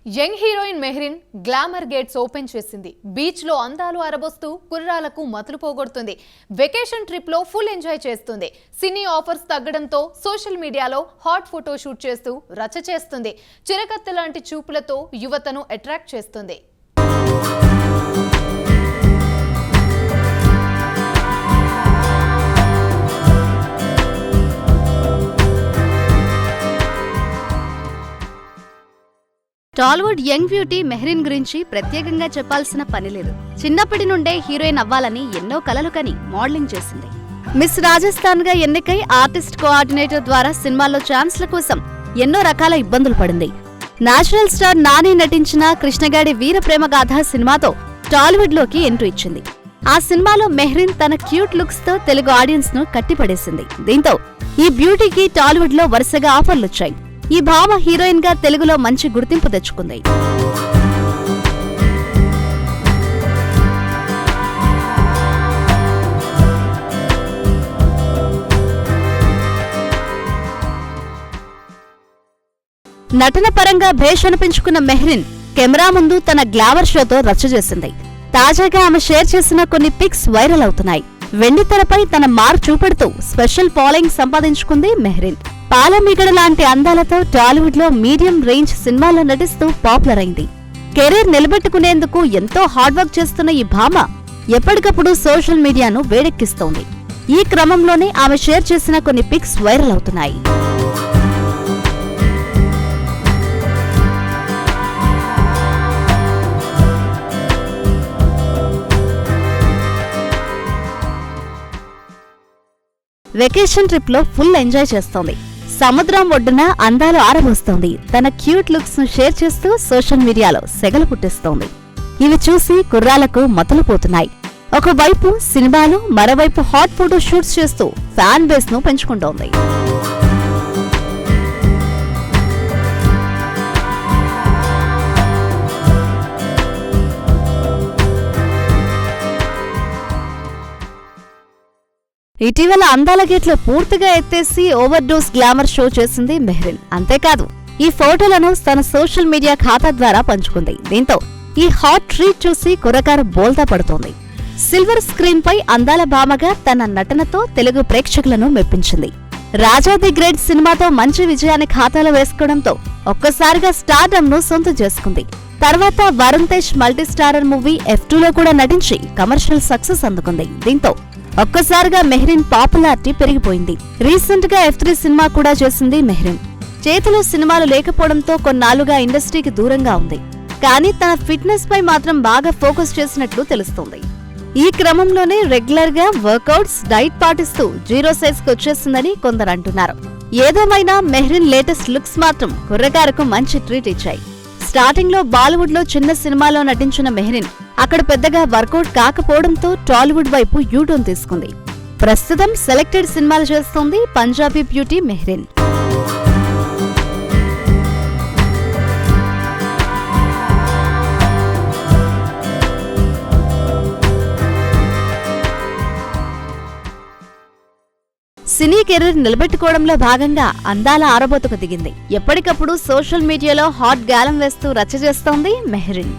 Young heroine Mehreen glamour gates open చేసింది. Beach లో అందాలు అరబోస్తూ కుర్రాలకు మతులు పోగొడుతుంది. వెకేషన్ ట్రిప్ లో ఫుల్ ఎంజాయ్ చేస్తుంది. సినీ ఆఫర్స్ తగ్గడంతో సోషల్ మీడియాలో హాట్ ఫోటో షూట్ చేస్తూ రచ్చ చేస్తుంది. చిరకత్త లాంటి చూపులతో యువతను అట్రాక్ట్ చేస్తుంది. టాలీవుడ్ యంగ్ బ్యూటీ మెహ్రిన్ గురించి ప్రత్యేకంగా చెప్పాల్సిన పని లేదు. చిన్నప్పటి నుండే హీరోయిన్ అవ్వాలని ఎన్నో కలలు కని మోడలింగ్ చేసింది. మిస్ రాజస్థాన్ గా ఎన్నికై ఆర్టిస్ట్ కోఆర్డినేటర్ ద్వారా సినిమాల్లో ఛాన్స్ల కోసం ఎన్నో రకాల ఇబ్బందులు పడింది. నేచురల్ స్టార్ నాని నటించిన కృష్ణగాడి వీర ప్రేమ గాథ సినిమాతో టాలీవుడ్ లోకి ఎంట్రీ ఇచ్చింది. ఆ సినిమాలో మెహ్రిన్ తన క్యూట్ లుక్స్ తో తెలుగు ఆడియన్స్ ను కట్టిపడేసింది. దీంతో ఈ బ్యూటీకి టాలీవుడ్ లో వరుసగా ఆఫర్లొచ్చాయి. ఈ భామ హీరోయిన్ గా తెలుగులో మంచి గుర్తింపు తెచ్చుకుంది. నటన పరంగా భేష్ అనిపించుకున్న మెహ్రిన్ కెమెరా ముందు తన గ్లామర్ షోతో రచ్చ చేసింది. తాజాగా ఆమె షేర్ చేసిన కొన్ని పిక్స్ వైరల్ అవుతున్నాయి. వెండితెరపై తన మార్క్ చూపెడుతూ స్పెషల్ ఫాలోయింగ్ సంపాదించుకుంది మెహ్రిన్. పాలమిగడ లాంటి అందాలతో టాలీవుడ్ లో మీడియం రేంజ్ సినిమాల్లో నటిస్తూ పాపులర్ అయింది. కెరీర్ నిలబెట్టుకునేందుకు ఎంతో హార్డ్ వర్క్ చేస్తున్న ఈ భామ ఎప్పటికప్పుడు సోషల్ మీడియాను వేడెక్కిస్తోంది. ఈ క్రమంలోనే ఆమె షేర్ చేసిన కొన్ని పిక్స్ వైరల్ అవుతున్నాయి. వెకేషన్ ట్రిప్ లో ఫుల్ ఎంజాయ్ చేస్తోంది. సముద్రం ఒడ్డున అందాలు ఆరబోస్తోంది. తన క్యూట్ లుక్స్ ను షేర్ చేస్తూ సోషల్ మీడియాలో సెగలు పుట్టిస్తోంది. ఇవి చూసి కుర్రాలకు మతులు పోతున్నాయి. ఒకవైపు సినిమాలు, మరోవైపు హాట్ ఫోటో షూట్స్ చేస్తూ ఫ్యాన్ బేస్ ను పెంచుకుంటోంది. ఇటీవల అందాల గేట్లు పూర్తిగా ఎత్తేసి ఓవర్ డోస్ గ్లామర్ షో చేసింది మెహ్రిన్. అంతేకాదు ఈ ఫోటోలను తన సోషల్ మీడియా ఖాతా ద్వారా పంచుకుంది. దీంతో ఈ హాట్ ట్రీట్ చూసి కుర్రకారు బోల్తా పడుతోంది. సిల్వర్ స్క్రీన్ పై అందాల భామగా తన నటనతో తెలుగు ప్రేక్షకులను మెప్పించింది. రాజా ది గ్రేట్ సినిమాతో మంచి విజయాన్ని ఖాతాలో వేసుకోవడంతో ఒక్కసారిగా స్టార్డమ్ ను సొంతం చేసుకుంది. తర్వాత వరుణ్ తేజ్ మల్టీస్టారర్ మూవీ F2లో కూడా నటించి కమర్షియల్ సక్సెస్ అందుకుంది. దీంతో ఒక్కసారిగా మెహ్రిన్ పాపులారిటీ పెరిగిపోయింది. రీసెంట్ గా F3 సినిమా కూడా చేసింది మెహ్రిన్. చేతిలో సినిమాలు లేకపోవడంతో కొన్నాళ్లుగా ఇండస్ట్రీకి దూరంగా ఉంది. కానీ తన ఫిట్నెస్ పై మాత్రం బాగా ఫోకస్ చేసినట్లు తెలుస్తోంది. ఈ క్రమంలోనే రెగ్యులర్ గా వర్కౌట్స్, డైట్ పాటిస్తూ జీరో సైజ్ కు వచ్చేసిందని కొందరు అంటున్నారు. ఏదేమైనా మెహ్రిన్ లేటెస్ట్ లుక్స్ మాత్రం కుర్రగారకు మంచి ట్రీట్ ఇచ్చాయి. స్టార్టింగ్ లో బాలీవుడ్ లో చిన్న సినిమాలో నటించిన మెహ్రిన్ అక్కడ పెద్దగా వర్కౌట్ కాకపోవడంతో టాలీవుడ్ వైపు యూటర్న్ తీసుకుంది. ప్రస్తుతం సెలెక్టెడ్ సినిమాలు చేస్తోంది Punjabi beauty Mehreen. Cine career నిలబెట్టుకోవడంలో భాగంగా అందాల ఆరబోతుకు దిగింది. ఎప్పటికప్పుడు సోషల్ మీడియాలో హాట్ గాలం వేస్తూ రచ్చ చేస్తోంది మెహ్రిన్.